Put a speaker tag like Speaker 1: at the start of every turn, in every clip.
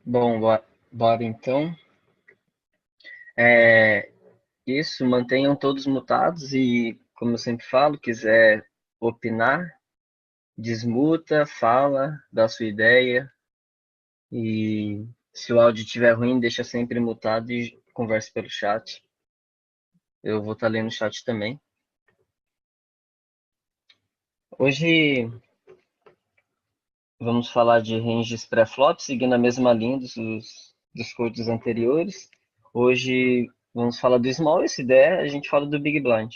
Speaker 1: Bom, bora então. É, isso, mantenham todos mutados e, como eu sempre falo, quiser opinar, desmuta, fala, dá sua ideia e se o áudio estiver ruim, deixa sempre mutado e converse pelo chat. Eu vou estar lendo o chat também. Hoje vamos falar de ranges pré-flop, seguindo a mesma linha dos codes anteriores. Hoje vamos falar do small, se der, a gente fala do big blind.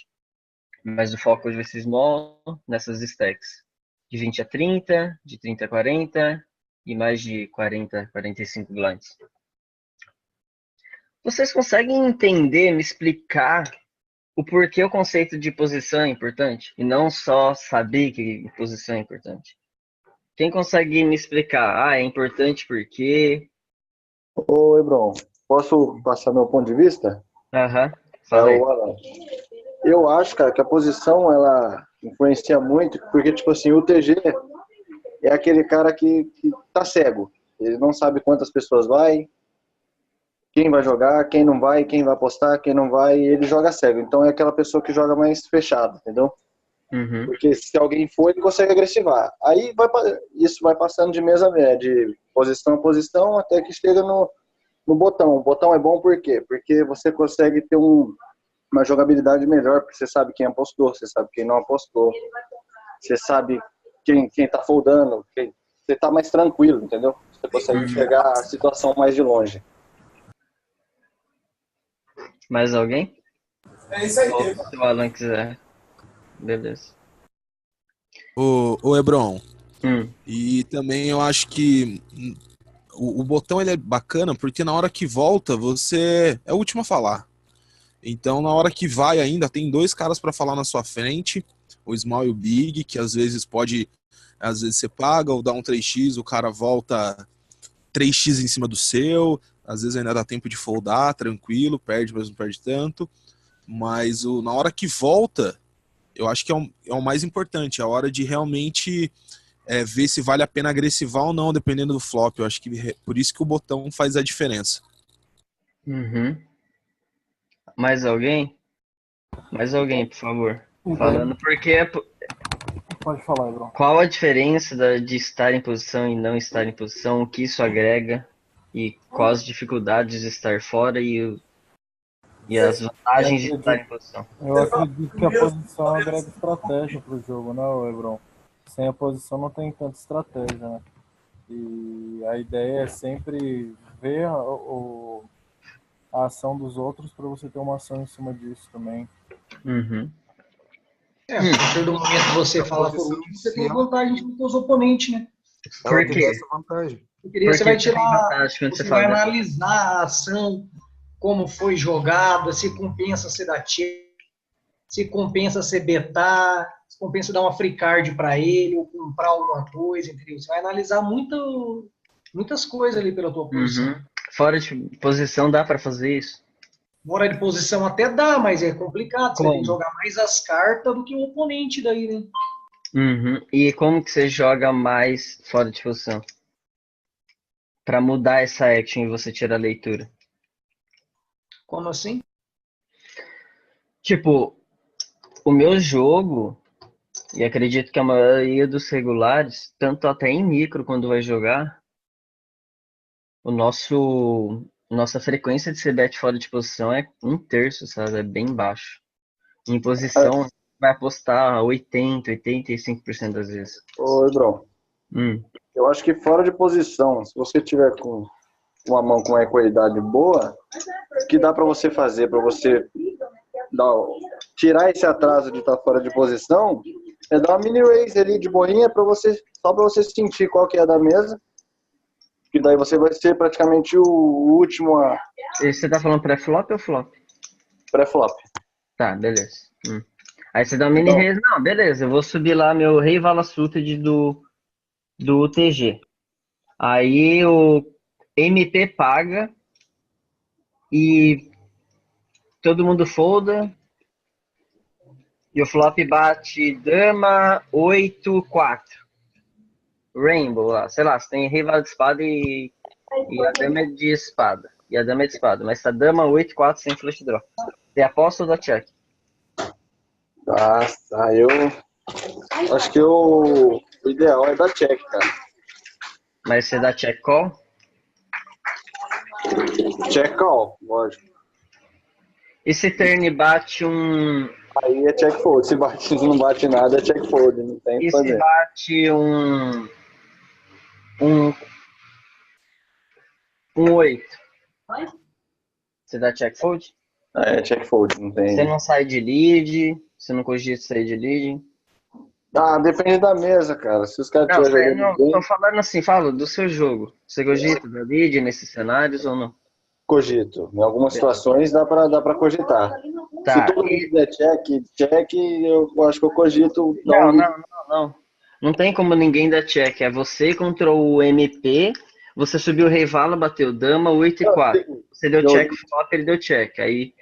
Speaker 1: Mas o foco hoje vai ser small nessas stacks. De 20 a 30, de 30 a 40 e mais de 40 a 45 blinds. Vocês conseguem entender, me explicar o porquê o conceito de posição é importante? E não só saber que posição é importante. Quem consegue me explicar? Ah, é importante porque...
Speaker 2: Ô, Hebron, posso passar meu ponto de vista?
Speaker 1: Aham,
Speaker 2: É
Speaker 1: fala aí.
Speaker 2: o Alan. Eu acho, cara, que a posição, ela influencia muito, porque, tipo assim, o TG é aquele cara que tá cego. Ele não sabe quantas pessoas vai, quem vai jogar, quem não vai, quem vai apostar, quem não vai, ele joga cego. Então é aquela pessoa que joga mais fechado, entendeu?
Speaker 1: Uhum,
Speaker 2: Porque se alguém for, ele consegue agressivar. Aí isso vai passando de mesa a mesa, de posição a posição, até que chega no botão. O botão é bom por quê? Porque você consegue ter uma jogabilidade melhor, porque você sabe quem apostou, você sabe quem não apostou, você sabe quem tá foldando, você tá mais tranquilo, entendeu? Você consegue
Speaker 1: uhum.
Speaker 2: enxergar a situação mais de longe.
Speaker 1: Mais alguém?
Speaker 3: É isso aí.
Speaker 1: Ou se o Alan quiser. Beleza.
Speaker 3: Ô Hebron,
Speaker 1: Hum,
Speaker 3: e também eu acho que o botão ele é bacana porque na hora que volta você é o último a falar. Então na hora que vai ainda tem dois caras para falar na sua frente, o Small e o Big, que às vezes você paga ou dá um 3x, o cara volta 3x em cima do seu, às vezes ainda dá tempo de foldar, tranquilo, perde, mas não perde tanto. Mas na hora que volta, eu acho que é o mais importante, a hora de realmente ver se vale a pena agressivar ou não, dependendo do flop. Eu acho que por isso que o botão faz a diferença.
Speaker 1: uhum. Mais alguém? Mais alguém, por favor. Falando porque
Speaker 4: Pode falar, Hebron.
Speaker 1: qual a diferença de estar em posição e não estar em posição, o que isso agrega e quais as dificuldades de estar fora e as
Speaker 4: Eu
Speaker 1: vantagens de estar em
Speaker 4: acredito,
Speaker 1: posição.
Speaker 4: eu acredito que a posição agrega estratégia para o jogo, né, Hebron? Sem a posição não tem tanta estratégia, né? E a ideia é sempre ver a ação dos outros para você ter uma ação em cima disso também.
Speaker 1: Uhum.
Speaker 5: A partir do momento que você fala por último, você tem vantagem sobre os seus oponentes, né?
Speaker 1: Por
Speaker 6: Ela tem
Speaker 1: quê?
Speaker 6: essa vantagem.
Speaker 5: Porque
Speaker 1: Por
Speaker 5: você vai
Speaker 1: que você tem
Speaker 5: tirar,
Speaker 1: vantagem quando você
Speaker 5: você vai
Speaker 1: fala dessa?
Speaker 5: analisar a ação, como foi jogada, se compensa você dar check, se compensa você betar, se compensa dar uma free card para ele, ou comprar alguma coisa, entendeu? Você vai analisar muitas coisas ali pela tua posição.
Speaker 1: Uhum. Fora de posição dá para fazer isso?
Speaker 5: Fora de posição até dá, mas é complicado. Você vai ter que
Speaker 1: Como?
Speaker 5: jogar mais as cartas do que o oponente daí, né?
Speaker 1: Uhum. E como que você joga mais fora de posição? Para mudar essa action e você tira a leitura.
Speaker 5: Como assim?
Speaker 1: Tipo, o meu jogo, e acredito que a maioria dos regulares, tanto até em micro quando vai jogar, nossa frequência de ser bet fora de posição é 1/3, sabe? É bem baixo. Em posição, vai apostar 80, 85% das vezes.
Speaker 2: Ô, Hebron,
Speaker 1: Hum.
Speaker 2: eu acho que fora de posição, se você tiver com uma mão com uma equidade boa, o que dá para você fazer, para você tirar esse atraso de estar fora de posição, é dar uma mini raise ali de boinha só para você sentir qual que é a da mesa, que daí você vai ser praticamente o último a
Speaker 1: E você tá falando pré-flop ou flop?
Speaker 2: pré-flop.
Speaker 1: Tá, beleza. Aí você dá um mini
Speaker 2: Então,
Speaker 1: raise. Não, beleza, eu vou subir lá meu Rei Vala Suited do UTG. Aí o MP paga e todo mundo folda. E o flop bate dama 8-4. Rainbow lá, sei lá, você tem Rei Vala de espada e e a dama é de espada. Mas tá dama 8-4 sem flush draw. Você aposta ou dá check?
Speaker 2: Tá, eu acho que o ideal é dar check, cara.
Speaker 1: Mas você dá check call?
Speaker 2: Check call, lógico.
Speaker 1: E se turn bate um...
Speaker 2: Aí é check fold. Se não bate nada, é check fold. Não tem o que
Speaker 1: E se
Speaker 2: fazer.
Speaker 1: bate um 8? Você dá check fold?
Speaker 2: É check fold, não tem.
Speaker 1: Você não sai de lead? Você não cogita sair de lead?
Speaker 2: Depende da mesa, cara. Se os caras
Speaker 1: Não,
Speaker 2: estiverem jogando bem,
Speaker 1: tô falando assim, fala do seu jogo. Você cogita da lead nesses cenários ou não?
Speaker 2: cogito. Em algumas situações dá pra cogitar. Se
Speaker 1: Tá,
Speaker 2: todo mundo der check, eu acho que eu cogito.
Speaker 1: não. Não tem como ninguém dar check. É você contra o MP, você subiu o rei vala, bateu dama, 8 e 4. Você deu check flop, ele deu check. Aí,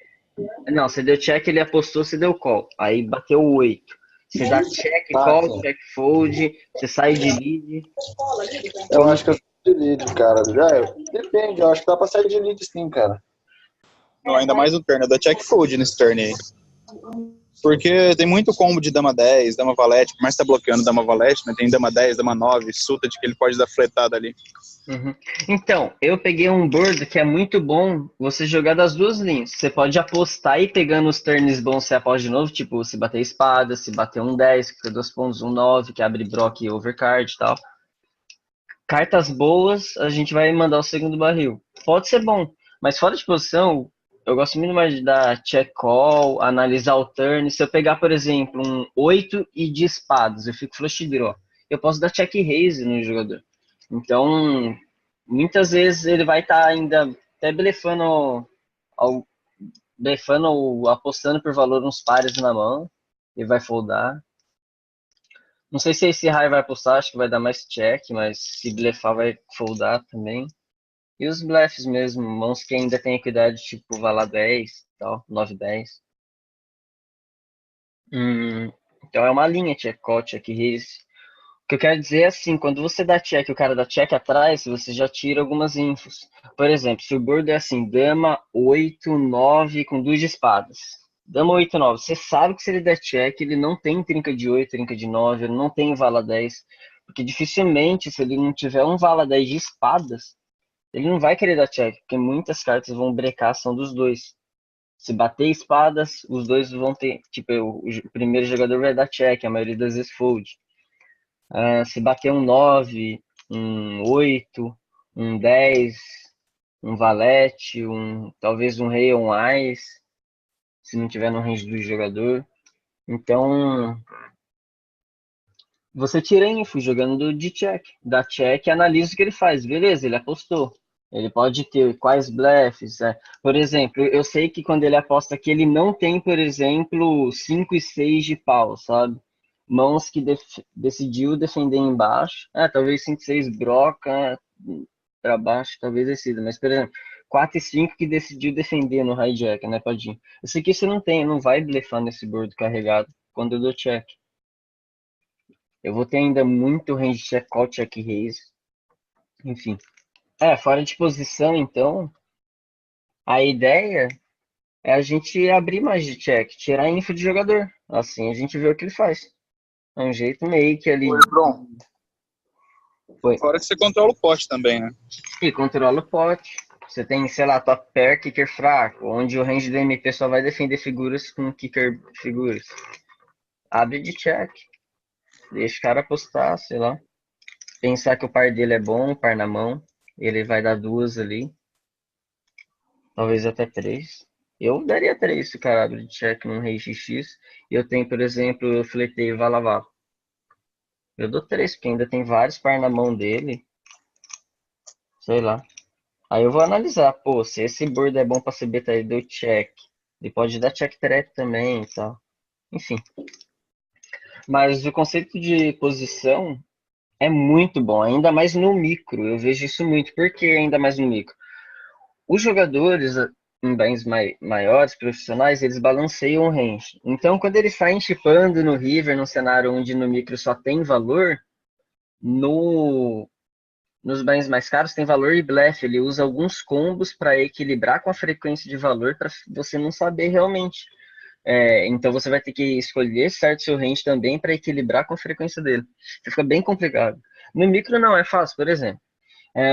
Speaker 1: não, você deu check, ele apostou, você deu call. Aí bateu 8. Você dá check, call,
Speaker 2: sim.
Speaker 1: check fold, você sai de lead.
Speaker 2: Eu acho que eu saio de lead, cara. Depende, eu acho que dá pra sair de lead sim, cara.
Speaker 6: Não, ainda mais no turno, é da check fold nesse turno aí. Porque tem muito combo de dama 10, dama valete, por mais que tá bloqueando dama valete, né? Tem dama 10, dama 9, suta de que ele pode dar fletada ali.
Speaker 1: Uhum. Então, eu peguei um board que é muito bom você jogar das duas linhas. Você pode apostar e pegando os turns bons, você aposta de novo, tipo, se bater espada, se bater um 10, que fica 2 pontos, um 9, que abre brock e overcard e tal. Cartas boas, a gente vai mandar o segundo barril. Pode ser bom, mas fora de posição, eu gosto muito mais de dar check call, analisar o turn. Se eu pegar, por exemplo, um 8 e de espadas, eu fico flush draw. Eu posso dar check raise no jogador. Então, muitas vezes ele vai estar ainda até blefando ou apostando por valor uns pares na mão e vai foldar. Não sei se esse high vai apostar, acho que vai dar mais check, mas se blefar vai foldar também. E os blefs mesmo, mãos que ainda tem equidade, tipo Vala 10, tal, 9, 10. Então é uma linha check call, check raise. O que eu quero dizer é assim, quando você dá check e o cara dá check atrás, você já tira algumas infos. Por exemplo, se o board é assim, dama 8, 9 com 2 de espadas. Dama 8, 9. Você sabe que se ele der check, ele não tem trinca de 8, trinca de 9, ele não tem vala 10. Porque dificilmente, se ele não tiver um vala 10 de espadas, ele não vai querer dar check, porque muitas cartas vão brecar a ação dos dois. Se bater espadas, os dois vão ter. Tipo, o primeiro jogador vai dar check, a maioria das vezes fold. Se bater um 9, um 8, um 10, um valete, talvez um rei ou um ás, se não tiver no range do jogador. Então, você tira info jogando de check. Dá check e analisa o que ele faz. Beleza, ele apostou. Ele pode ter quais blefs. Por exemplo, eu sei que quando ele aposta que ele não tem, por exemplo, 5 e 6 de pau, sabe? Mãos que decidiu defender embaixo. Talvez 5 e 6 broca para baixo, talvez decida. Mas, por exemplo, 4 e 5 que decidiu defender no hijack, né, Padinho? Eu sei que isso não tem, não vai blefar nesse board carregado quando eu dou check. Eu vou ter ainda muito range check call, check raise. Enfim. Fora de posição, então, a ideia é a gente abrir mais de check, tirar a info de jogador. Assim a gente vê o que ele faz. É um jeito meio que ali.
Speaker 6: Oi, Bron. Fora que você controla o pote também, né?
Speaker 1: E controla o pote. Você tem, sei lá, top pair, kicker fraco, onde o range do MP só vai defender figuras com kicker figuras. Abre de check. Deixa o cara apostar, sei lá. Pensar que o par dele é bom, par na mão. Ele vai dar 2 ali. Talvez até 3. Eu daria 3 se o cara abre de check num rei XX. E eu tenho, por exemplo, eu fletei Vala Vala. Eu dou 3, porque ainda tem vários par na mão dele. Sei lá. Aí eu vou analisar. Pô, se esse board é bom pra ser beta, ele deu check. Ele pode dar check trap também e tal. Enfim. Mas o conceito de posição é muito bom. Ainda mais no micro. Eu vejo isso muito. Por que ainda mais no micro? Os jogadores em bens maiores, profissionais, eles balanceiam o range. Então, quando eles saem chipando no river, num cenário onde no micro só tem valor, no nos bens mais caros tem valor e blefe. Ele usa alguns combos para equilibrar com a frequência de valor para você não saber realmente. Então você vai ter que escolher certo seu range também para equilibrar com a frequência dele. Então fica bem complicado. No micro não, é fácil, por exemplo.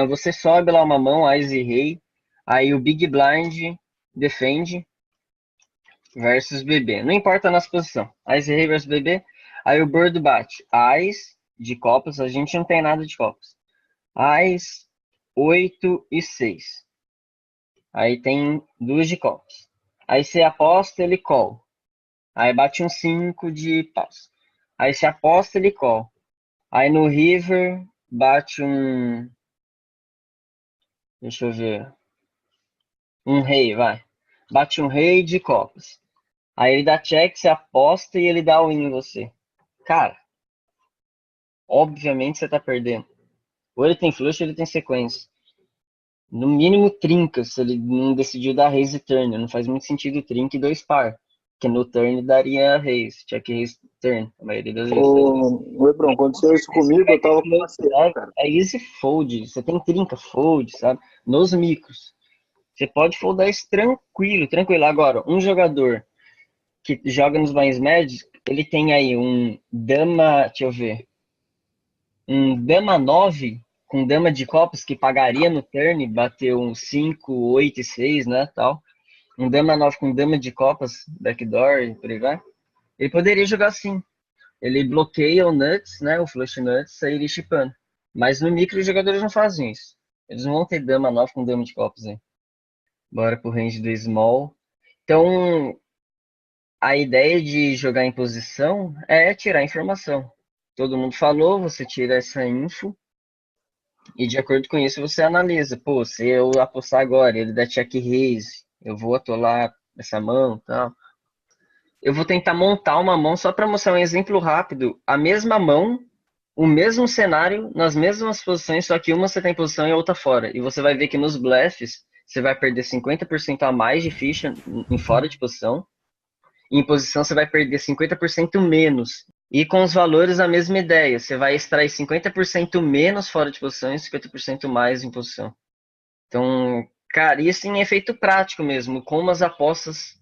Speaker 1: Você sobe lá uma mão, Ás e Rei, aí o Big Blind defende versus BB. Não importa a nossa posição. Ás e Rei versus BB, aí o Bird bate. Ás de copas, a gente não tem nada de copas. Ás, 8 e 6. Aí tem duas de copas. Aí você aposta, ele call. Aí bate um 5 de paus. Aí você aposta, ele call. Aí no river bate um... Deixa eu ver. Um rei, vai. Bate um rei de copas. Aí ele dá check, você aposta e ele dá win em você. Cara, obviamente você tá perdendo. Ou ele tem flush ou ele tem sequência. No mínimo trinca, se ele não decidiu dar raise e turn. Não faz muito sentido trinca e 2 par. Porque no turn daria raise, check raise turn, a maioria das vezes.
Speaker 2: O Hebron, aconteceu isso comigo, eu tava com uma CA, cara.
Speaker 1: É easy fold, você tem trinca, fold, sabe? Nos micros. Você pode foldar isso tranquilo, tranquilo. Agora, um jogador que joga nos blinds médios, ele tem aí um dama, deixa eu ver, um dama 9 com dama de copas que pagaria no turn, bateu um 5, 8 e 6, né, tal. Um dama 9 com dama de copas, backdoor e por aí vai. Ele poderia jogar assim. Ele bloqueia o nuts, né, o flush nuts, aí ele chipando. Mas no micro os jogadores não fazem isso. Eles não vão ter dama 9 com dama de copas, hein. Bora pro range do small. Então, a ideia de jogar em posição é tirar informação. Todo mundo falou, você tira essa info e de acordo com isso você analisa. Pô, se eu apostar agora, ele dá check raise, eu vou atolar essa mão e tal. Eu vou tentar montar uma mão só para mostrar um exemplo rápido. A mesma mão, o mesmo cenário, nas mesmas posições, só que uma você tá em posição e a outra fora. E você vai ver que nos bleffs você vai perder 50% a mais de ficha em fora de posição. Em posição você vai perder 50% menos. E com os valores a mesma ideia. Você vai extrair 50% menos fora de posição e 50% mais em posição. Então, cara, isso em efeito prático mesmo. Como as apostas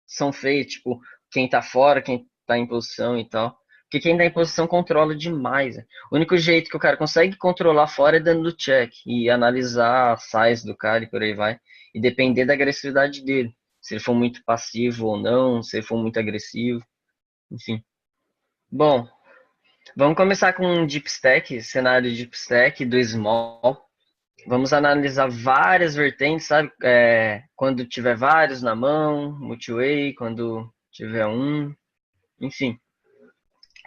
Speaker 1: são feitas. Tipo, quem tá fora, quem tá em posição e tal. Porque quem tá em posição controla demais. Né? O único jeito que o cara consegue controlar fora é dando check. E analisar a size do cara e por aí vai. E depender da agressividade dele. Se ele for muito passivo ou não, se ele for muito agressivo, enfim. Bom, vamos começar com um deep stack, cenário deep stack do small. Vamos analisar várias vertentes, sabe? Quando tiver vários na mão, multi-way, quando tiver um, enfim.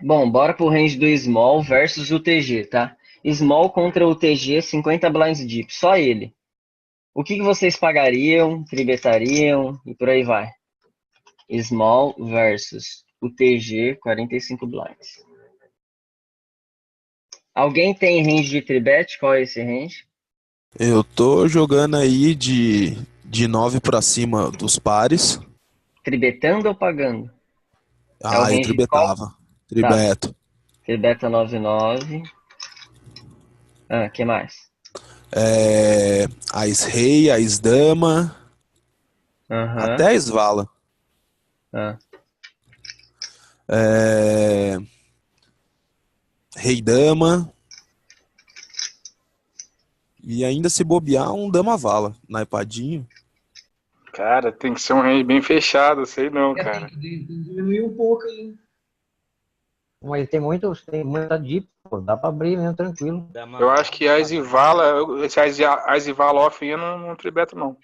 Speaker 1: Bom, bora pro range do small versus o TG, tá? Small contra o TG, 50 blinds deep, só ele. O que vocês pagariam, tribetariam e por aí vai? Small versus o TG, 45 blinds. Alguém tem range de tribet? Qual é esse range?
Speaker 3: Eu tô jogando aí de 9 pra cima dos pares.
Speaker 1: Tribetando ou pagando? É o
Speaker 3: Ah, eu
Speaker 1: range de qual?
Speaker 3: tribetava.
Speaker 1: Tá.
Speaker 3: Tribeto.
Speaker 1: Tribeta 99. Que mais?
Speaker 3: Ás Rei, Ás Dama,
Speaker 1: Aham.
Speaker 3: até a Svala.
Speaker 1: Ah.
Speaker 3: Rei Dama. E ainda se bobear um Dama Vala, naipadinho.
Speaker 7: Cara, tem que ser um range bem fechado, sei não, cara.
Speaker 5: Tem que diminuir um pouco aí.
Speaker 8: Mas tem muita deep, pô, dá pra abrir mesmo, tranquilo.
Speaker 7: Eu acho que Ás e Vala, esse Ás e Vala off eu não tribeto, não.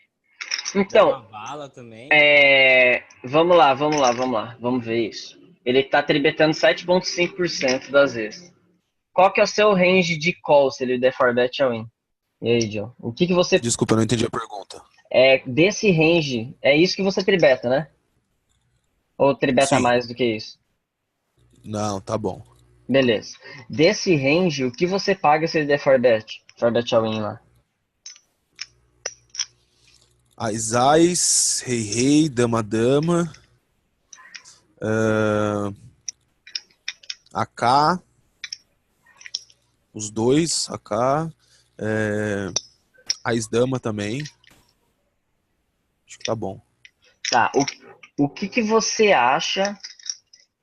Speaker 1: Então,
Speaker 9: Vala também.
Speaker 1: vamos lá. Vamos ver isso. Ele tá tribetando 7,5% das vezes. Qual que é o seu range de call se ele der 4bet a win? E aí, John? O que você...
Speaker 3: Desculpa, eu não entendi a pergunta.
Speaker 1: Desse range, é isso que você tribeta, né? Ou tribeta
Speaker 3: Sim.
Speaker 1: mais do que isso?
Speaker 3: Não, tá bom.
Speaker 1: Beleza. Desse range, o que você paga se ele der 4bet? 4bet a win lá.
Speaker 3: Ás, Rei, Dama, AK, os dois, AK, Ais Dama também. Acho que tá bom.
Speaker 1: Tá, o que você acha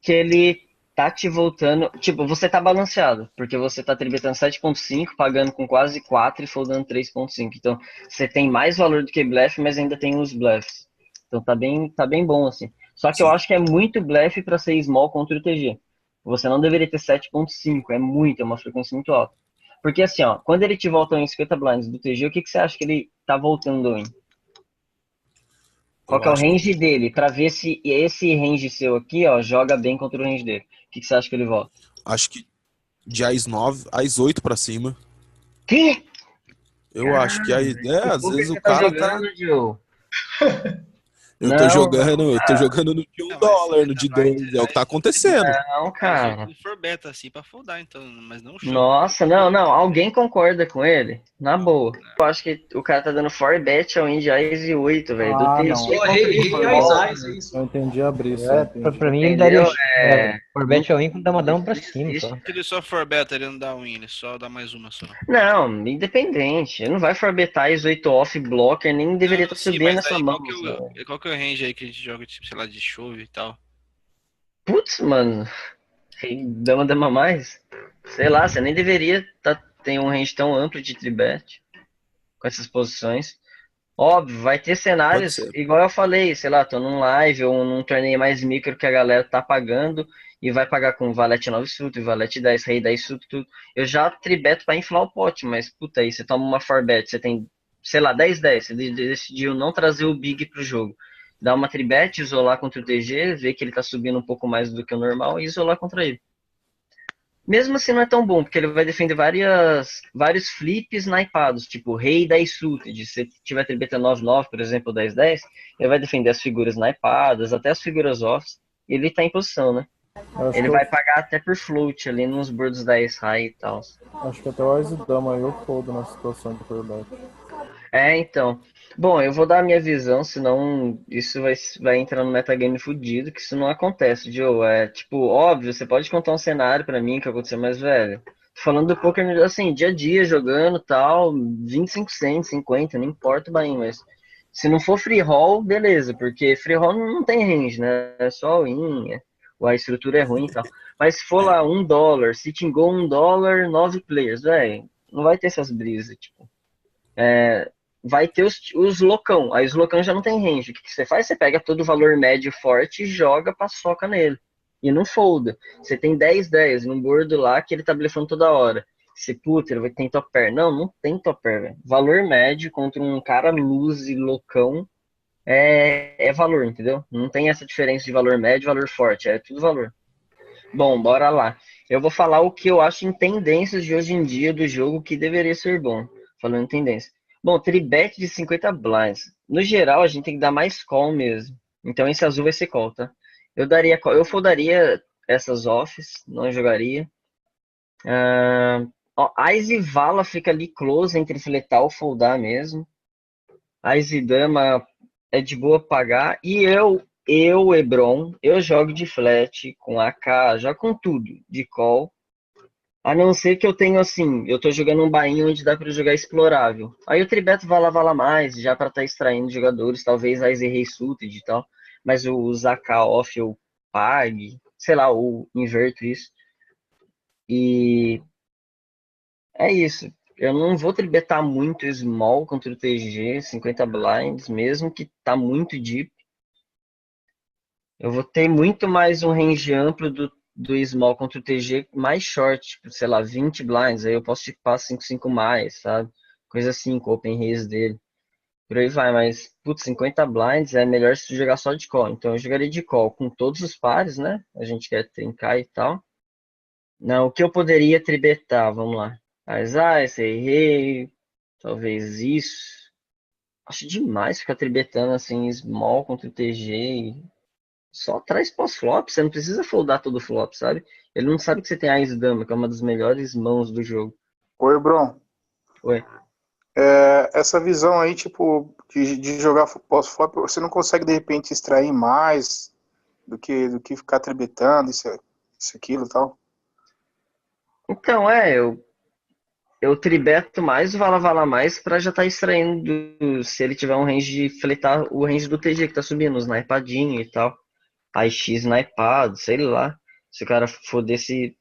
Speaker 1: que ele tá te voltando... Tipo, você tá balanceado, porque você tá tribetando 7,5, pagando com quase 4 e foldando 3,5. Então, você tem mais valor do que blefe, mas ainda tem os blefs. Então, tá bem bom, assim. Só que eu
Speaker 3: Sim.
Speaker 1: acho que é muito blefe pra ser small contra o TG. Você não deveria ter 7,5, é muito, é uma frequência muito alta. Porque assim, ó, quando ele te volta em 50 blinds do TG, o que você acha que ele tá voltando em? Qual
Speaker 3: Eu
Speaker 1: que é o
Speaker 3: acho que,
Speaker 1: range dele? Pra ver se esse range seu aqui, ó, joga bem contra o range dele. O que você acha que ele volta?
Speaker 3: acho que de Ais 9, Ais 8 pra cima.
Speaker 1: Que?
Speaker 3: Eu acho que aí,
Speaker 1: Que
Speaker 3: às
Speaker 1: poker
Speaker 3: vezes o
Speaker 1: você tá
Speaker 3: cara tá.
Speaker 1: jogando, Joe?
Speaker 3: Eu tô
Speaker 1: Não,
Speaker 3: jogando no de
Speaker 9: Não,
Speaker 3: $1,
Speaker 9: mas
Speaker 3: no
Speaker 9: 50
Speaker 3: de
Speaker 9: blinds
Speaker 3: 2, é o que tá acontecendo.
Speaker 1: não,
Speaker 9: é 8
Speaker 1: cara.
Speaker 9: no for beta, assim, pra foldar, então, mas não show.
Speaker 1: Nossa, não. Alguém concorda com ele? Na boa. Eu acho que o cara tá dando 4-bet ao Indy Ice 8, velho. Do
Speaker 4: Ah,
Speaker 1: TG
Speaker 4: não.
Speaker 5: Só
Speaker 1: contra o
Speaker 5: rei
Speaker 1: Small,
Speaker 5: Ais, é isso.
Speaker 4: Eu entendi a brisa, eu
Speaker 8: Pra
Speaker 4: entendi.
Speaker 8: mim, ele daria
Speaker 1: entendeu?
Speaker 8: por bet all-in com damadão pra
Speaker 1: Isso
Speaker 8: cima,
Speaker 1: existe.
Speaker 8: só.
Speaker 9: Se ele só for beta, ele não dá win, ele só dá mais uma só.
Speaker 1: Não, independente. Ele não vai forbetar Ice 8 off blocker, nem deveria estar
Speaker 9: Sim,
Speaker 1: subindo
Speaker 9: mas
Speaker 1: nessa
Speaker 9: daí
Speaker 1: mão.
Speaker 9: qual que é o range aí que a gente joga, tipo, sei lá, de chove e tal?
Speaker 1: Putz, mano. Dama mais? Sei lá, você nem deveria ter um range tão amplo de tribet com essas posições. Óbvio, vai ter
Speaker 3: Pode
Speaker 1: cenários,
Speaker 3: ser.
Speaker 1: igual eu falei, sei lá, tô num live ou num torneio mais micro que a galera tá pagando e vai pagar com valete 9 suto, valete 10, rei 10 suto, tudo. Eu já tribeto pra inflar o pote, mas puta aí, você toma uma 4bet, você tem, sei lá, 10-10, você decidiu não trazer o big pro jogo. Dá uma tribet, isolar contra o TG, ver que ele tá subindo um pouco mais do que o normal e isolar contra ele. Mesmo assim não é tão bom, porque ele vai defender vários flips naipados, tipo rei 10 suited. Se tiver tribeta 9-9, por exemplo, 10-10, ele vai defender as figuras naipadas, até as figuras offs, e ele tá em posição, né?
Speaker 4: Eu acho
Speaker 1: Ele
Speaker 4: que,
Speaker 1: vai pagar até por float ali nos boards da Ace High e tal.
Speaker 4: acho que até o Ais Dama aí eu fodo na situação de por bet.
Speaker 1: Então. Bom, eu vou dar a minha visão, senão isso vai entrar no metagame fudido, que isso não acontece, Joe. É tipo, óbvio, você pode contar um cenário pra mim que aconteceu, mas, velho, tô falando do poker, assim, dia a dia, jogando tal, 25 cents, 50, não importa o buy-in, mas se não for free roll, beleza, porque free roll não tem range, né? É só all-in, a estrutura é ruim e tal. Mas se for lá $1, sitting go $1, 9 players, velho, não vai ter essas brisas, tipo. Vai ter os loucão. Aí os loucão já não tem range. O que você faz? Você pega todo o valor médio forte e joga paçoca nele. E não folda. Você tem 10-10 num board lá que ele tá blefando toda hora. Você, puta, ele vai ter top pair. Não tem top pair, velho. Valor médio contra um cara lose loucão é valor, entendeu? Não tem essa diferença de valor médio e valor forte. É tudo valor. Bom, bora lá. Eu vou falar o que eu acho em tendências de hoje em dia do jogo que deveria ser bom. Falando em tendência. Bom, tribet de 50 blinds. No geral, a gente tem que dar mais call mesmo. Então esse azul vai ser call, tá? Eu daria call. Eu foldaria essas offs, não jogaria. Ice e Vala fica ali close entre fletar ou foldar mesmo. Ice e Dama é de boa pagar. E Hebron, eu jogo de flat com AK, já com tudo, de call. A não ser que eu tenho assim, eu tô jogando um bainho onde dá pra jogar explorável. Aí o tribeto vala mais, já pra tá extraindo jogadores, talvez a Rei Suited e tal. Mas o AK off eu pague, sei lá, ou inverto isso. E é isso. Eu não vou tribetar muito small contra o TG, 50 blinds, mesmo que tá muito deep. Eu vou ter muito mais um range amplo do small contra o TG mais short, tipo, sei lá, 20 blinds, aí eu posso tipar 5-5 mais, sabe? Coisa assim, com o open raise dele. Por aí vai, mas, putz, 50 blinds é melhor se tu jogar só de call. Então eu jogaria de call com todos os pares, né? A gente quer trincar e tal. Não, o que eu poderia tribetar, vamos lá. As rei, talvez isso. Acho demais ficar tribetando assim, small contra o TG. Só traz pós-flop, você não precisa foldar todo o flop, sabe? Ele não sabe que você tem a Ace-Dama, que é uma das melhores mãos do jogo.
Speaker 6: Oi, Bron.
Speaker 1: Oi.
Speaker 6: Essa visão aí, tipo, de jogar pós-flop, você não consegue, de repente, extrair mais do que ficar tribetando, isso, aquilo e tal?
Speaker 1: Então, eu tribeto mais o vala mais pra já estar extraindo, se ele tiver um range de fletar o range do TG que tá subindo, os naipadinho e tal. AX naipado, sei lá. Se o cara for desse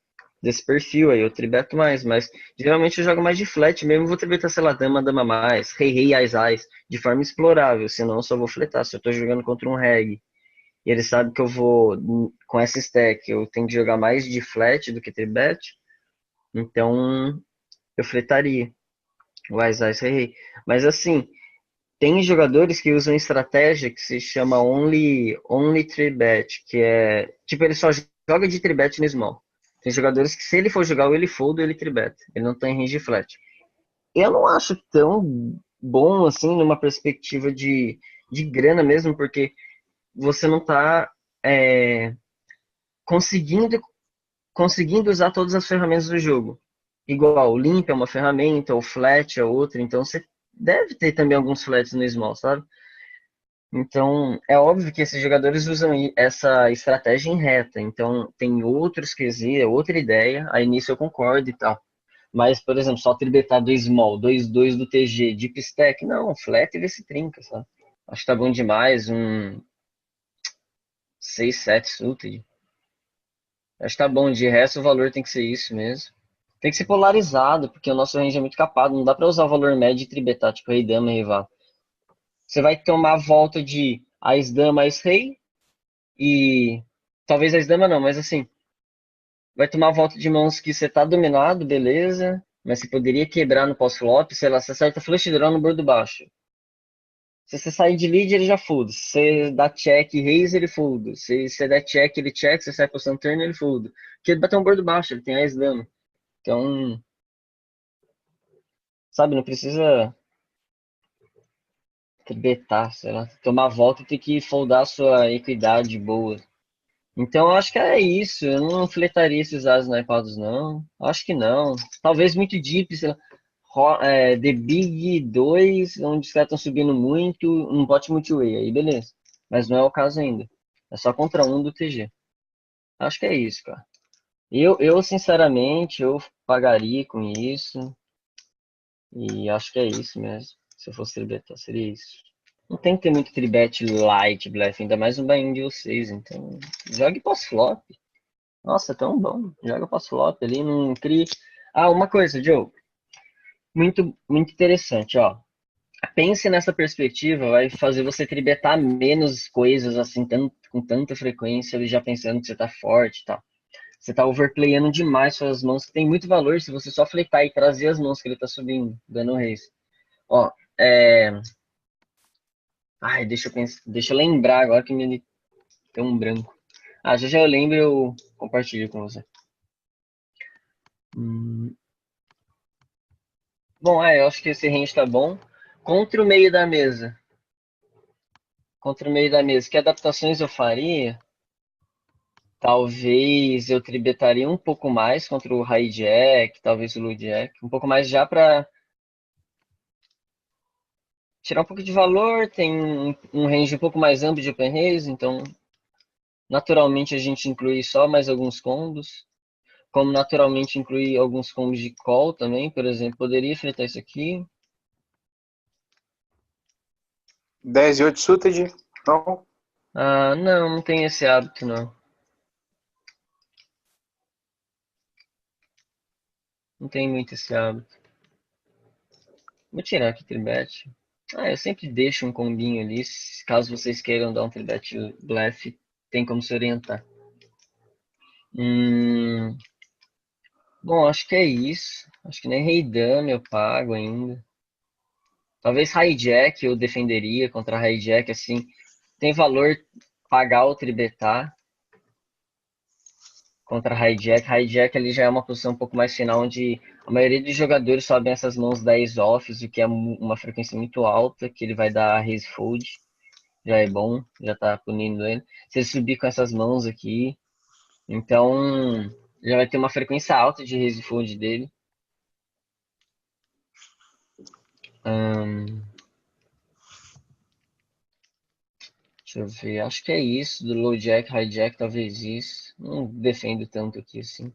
Speaker 1: perfil aí, eu tribeto mais, mas geralmente eu jogo mais de flat mesmo, vou tribetar, sei lá, dama mais, rei, ais, de forma explorável, senão eu só vou fletar. Se eu tô jogando contra um reg e ele sabe que eu vou, com essa stack, eu tenho que jogar mais de flat do que tribet, então eu fletaria o ais, rei. Mas assim, tem jogadores que usam estratégia que se chama only three bet, que é tipo ele só joga de three bet no small. Tem jogadores que se ele for jogar ou ele fold ou ele three bet. Ele não tem range flat. Eu não acho tão bom assim numa perspectiva de grana mesmo, porque você não tá conseguindo usar todas as ferramentas do jogo. Igual o limp é uma ferramenta, o flat é outra, então você deve ter também alguns flats no small, sabe? Então, é óbvio que esses jogadores usam essa estratégia em reta. Então, tem outros QZ, outra ideia. Aí nisso eu concordo e tal. Mas, por exemplo, só tribetar do small, 2-2 do TG, deep stack, não, flat ele se trinca, sabe? Acho que tá bom demais, um 6-7 suited. Acho que tá bom, de resto o valor tem que ser isso mesmo. Tem que ser polarizado, porque o nosso range é muito capado. Não dá pra usar o valor médio e tribetar, tipo rei, dama, rei, vá. Você vai tomar a volta de Ás, Dama, Ás, Rei e talvez Ás, Dama não, mas assim, vai tomar a volta de mãos que você tá dominado, beleza, mas você poderia quebrar no pós-flop, sei lá, você acerta flush draw no bordo baixo. Se você sair de lead, ele já fold. Se você dá check raise, ele fold. Se você der check, ele check. Se você sai postando turn, ele fold. Porque ele bateu um bordo baixo, ele tem Ás, Dama. Então, sabe, não precisa betar, sei lá, tomar a volta e ter que foldar a sua equidade boa. Então, eu acho que é isso. Eu não fletaria esses as naipados, não. Acho que não. Talvez muito deep, sei lá. The Big 2, onde os caras estão subindo muito, um bot multi-way, aí beleza. Mas não é o caso ainda. É só contra um do TG. Acho que é isso, cara. Sinceramente, eu pagaria com isso. E acho que é isso mesmo. Se eu fosse tribetar, seria isso. Não tem que ter muito tribet light, blefe, ainda mais um buy-in de vocês. Então, jogue pós-flop. Nossa, tão bom. Joga pós-flop ali, não cria. Ah, uma coisa, Joe. Muito interessante, ó. Pense nessa perspectiva, vai fazer você tribetar menos coisas assim, com tanta frequência, já pensando que você tá forte e tal. Você tá overplayando demais suas mãos, que tem muito valor se você só fletar e trazer as mãos que ele tá subindo, dando raise. Ó, Ai, deixa eu lembrar agora que me deu um branco. Ah, já eu lembro, eu compartilho com você. Bom, eu acho que esse range tá bom. Contra o meio da mesa. Que adaptações eu faria? Talvez eu tribetaria um pouco mais contra o High Jack, talvez o Low Jack. Um pouco mais já para tirar um pouco de valor. Tem um range um pouco mais amplo de open raise, então naturalmente a gente inclui só mais alguns combos. Como naturalmente inclui alguns combos de call também, por exemplo, poderia enfrentar isso aqui.
Speaker 7: 10 e 8 suited? Não?
Speaker 1: Ah, não tem esse hábito, não. Não tem muito esse hábito. Vou tirar aqui tribet. Eu sempre deixo um combinho ali, caso vocês queiram dar um tribet blefe, tem como se orientar. Bom, acho que é isso. Acho que nem rei dama eu pago ainda. Talvez hijack eu defenderia contra hijack, assim. Tem valor pagar ou tribetar contra hijack. Hijack ali já é uma posição um pouco mais final, onde a maioria dos jogadores sobem essas mãos 10 offs, o que é uma frequência muito alta, que ele vai dar raise fold. Já é bom, já tá punindo ele. Se ele subir com essas mãos aqui, então já vai ter uma frequência alta de raise fold dele. Deixa eu ver, acho que é isso. Do low jack, high jack, talvez isso. Não defendo tanto aqui assim.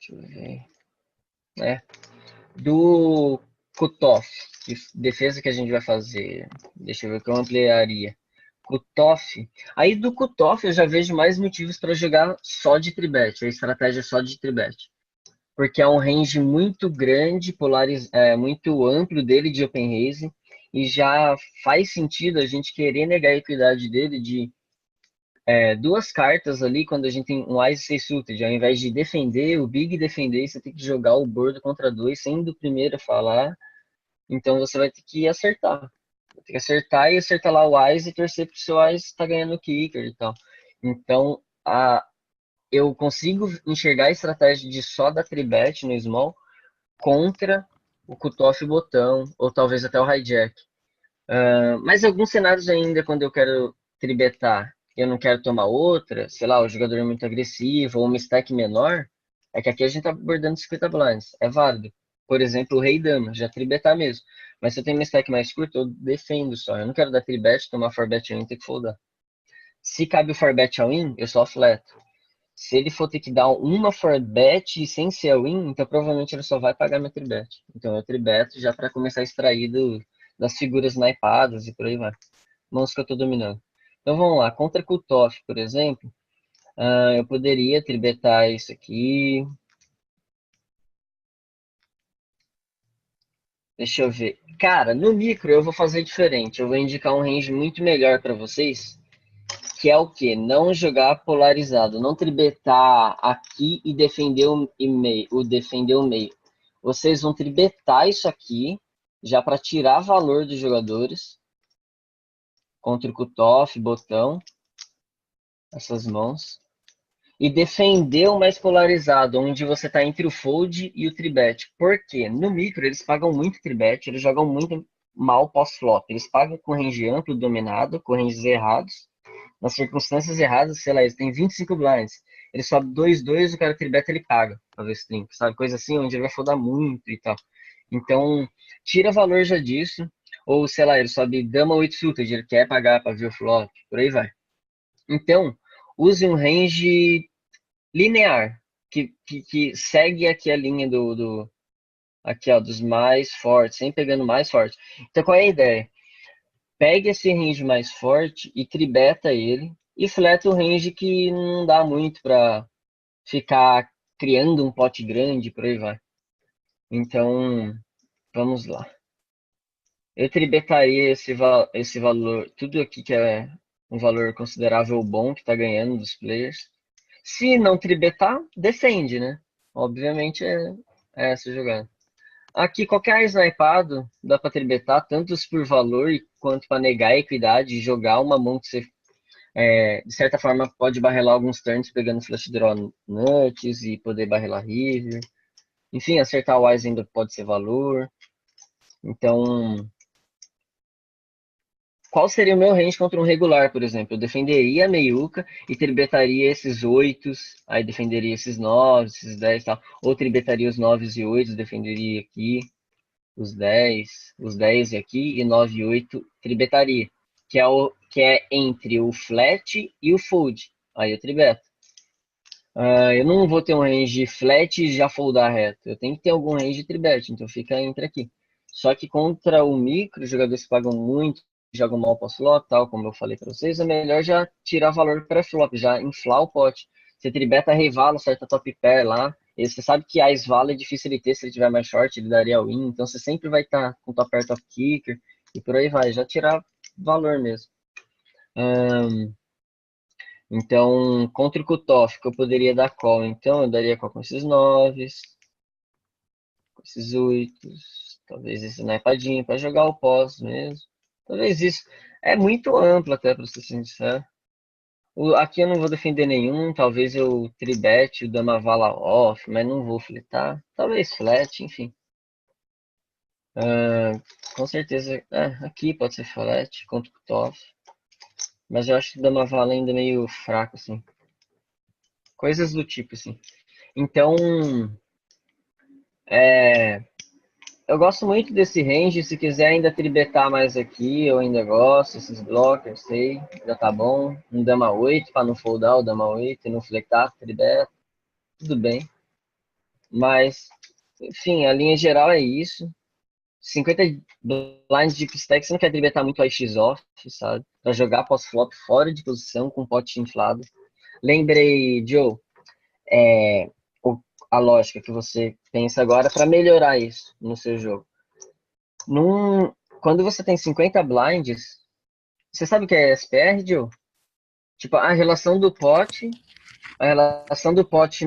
Speaker 1: Deixa eu ver. Do cutoff, defesa que a gente vai fazer. Deixa eu ver o que eu ampliaria. Cutoff. Aí do cutoff eu já vejo mais motivos para jogar só de tribet, a estratégia só de tribet. Porque é um range muito grande, muito amplo dele de open raise, e já faz sentido a gente querer negar a equidade dele de duas cartas ali, quando a gente tem um Ice 6 suited, ao invés de defender, o Big defender, você tem que jogar o bordo contra dois, sendo o primeiro a falar, então você vai ter que acertar. Vai ter que acertar e acertar lá o Ice e torcer pro seu Ice estar ganhando o kicker e tal. Então, eu consigo enxergar a estratégia de só dar tribet no small contra o cutoff botão, ou talvez até o hijack. Mas alguns cenários ainda, quando eu quero tribetar, eu não quero tomar outra, sei lá, o jogador é muito agressivo, ou uma stack menor, é que aqui a gente tá abordando 50 blinds, é válido. Por exemplo, o rei dama, já tribetar mesmo. Mas se eu tenho uma stack mais curta, eu defendo só. Eu não quero dar tribet, tomar 4bet all-in e ter que foldar. Se cabe o 4bet all-in, eu só fleto. Se ele for ter que dar uma 4bet sem ser all-in, então provavelmente ele só vai pagar minha tribet. Então eu tribeto já para começar a extrair das figuras naipadas e por aí vai. Mãos que eu tô dominando. Então vamos lá, contra cutoff, por exemplo, eu poderia tribetar isso aqui. Deixa eu ver. Cara, no micro eu vou fazer diferente. Eu vou indicar um range muito melhor para vocês, que é o quê? Não jogar polarizado, não tribetar aqui e defender defender o meio. Vocês vão tribetar isso aqui, já para tirar valor dos jogadores, contra o cutoff, botão, essas mãos, e defender o mais polarizado, onde você está entre o fold e o tribet. Por quê? No micro eles pagam muito tribet, eles jogam muito mal pós-flop. Eles pagam com range amplo, dominado, com ranges errados, nas circunstâncias erradas, sei lá, eles têm 25 blinds. Ele sobe 2-2, o cara tribeta, ele paga pra ver string, sabe? Coisa assim, onde ele vai foldar muito e tal. Então, tira valor já disso. Ou, sei lá, ele sobe dama 8 suited, ele quer pagar pra ver o flop, por aí vai. Então, use um range linear, que segue aqui a linha aqui, ó, dos mais fortes, sempre pegando mais forte. Então, qual é a ideia? Pega esse range mais forte e tribeta ele e fleta o range que não dá muito para ficar criando um pote grande, por aí vai. Então, vamos lá. Eu tribetaria esse valor, tudo aqui que é um valor considerável bom que está ganhando dos players. Se não tribetar, defende, né? Obviamente é essa jogada. Aqui, qualquer snipado dá para tribetar, tanto por valor quanto para negar a equidade e jogar uma mão que você, de certa forma, pode barrelar alguns turns pegando flash draw nuts e poder barrelar river. Enfim, acertar o wise ainda pode ser valor. Então, qual seria o meu range contra um regular, por exemplo? Eu defenderia a meiuca e tribetaria esses 8, aí defenderia esses 9, esses 10 e tal. Ou tribetaria os 9 e 8, defenderia aqui os 10 aqui e 9 e 8 tribetaria, que é entre o flat e o fold. Aí eu tribeto. Eu não vou ter um range flat e já foldar reto. Eu tenho que ter algum range tribet, então fica entre aqui. Só que contra o micro, os jogadores que pagam muito, jogam mal pós-flop, tal, como eu falei para vocês, é melhor já tirar valor pré-flop, já inflar o pote. Você tribeta revalo, acerta top pair lá. E você sabe que a vala é difícil ele ter, se ele tiver mais short, ele daria win. Então você sempre vai estar com top pair, top kicker, e por aí vai, já tirar valor mesmo. Então, contra o cutoff, que eu poderia dar call. Então, eu daria call com esses 9, com esses 8, talvez esse snipadinho, para jogar o pós mesmo. Talvez isso. É muito amplo até, para ser sincero. Aqui eu não vou defender nenhum, talvez eu tribete o dama vala off, mas não vou fletar. Talvez flat, enfim. Com certeza, aqui pode ser flat, contra o cutoff. Mas eu acho que dama vala ainda é meio fraco, assim. Coisas do tipo, assim. Então, eu gosto muito desse range. Se quiser ainda tribetar mais aqui, eu ainda gosto. Esses blockers, sei, já tá bom. Um dama 8 para não foldar o dama 8 e não fletar, tribeta. Tudo bem. Mas, enfim, a linha geral é isso. 50 blinds de stack, você não quer tribetar muito a X-off, sabe? Pra jogar pós-flop fora de posição com pote inflado. Lembrei, Joe, a lógica que você pensa agora para melhorar isso no seu jogo. Quando você tem 50 blinds, você sabe o que é SPR, Joe? Tipo, a relação do pote a relação do pote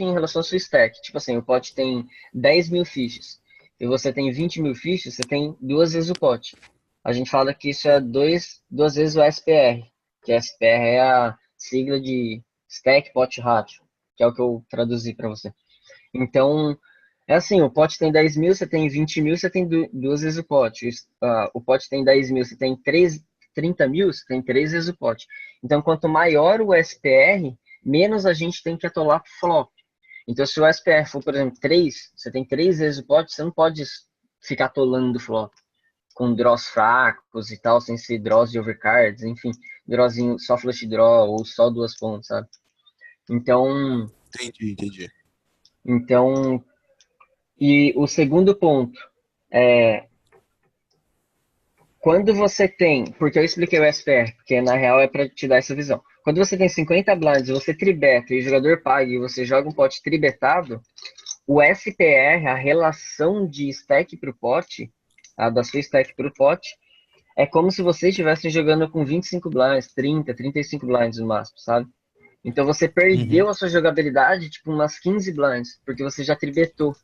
Speaker 1: em relação ao seu stack. Tipo assim, o pote tem 10 mil fichas e você tem 20 mil fichas, você tem duas vezes o pote. A gente fala que isso é duas vezes o SPR, que SPR é a sigla de Stack Pot Ratio, que é o que eu traduzi para você. Então, é assim, o pote tem 10 mil, você tem 20 mil, você tem duas vezes o pote. O pote tem 10 mil, você tem 30 mil, você tem três vezes o pote. Então, quanto maior o SPR, menos a gente tem que atolar flop. Então, se o SPR for, por exemplo, 3, você tem 3 vezes o pote, você não pode ficar atolando flop com draws fracos e tal, sem ser draws de overcards, enfim, drawzinho só flush draw ou só duas pontas, sabe? Então, e o segundo ponto é quando você tem, porque eu expliquei o SPR, porque na real é para te dar essa visão. Quando você tem 50 blinds, você tribeta e o jogador paga e você joga um pote tribetado, o SPR, a relação de stack para o pote, da sua stack para o pote, é como se vocês estivessem jogando com 25 blinds, 30, 35 blinds no máximo, sabe? Então você perdeu a sua jogabilidade, tipo, umas 15 blinds, porque você já tribetou.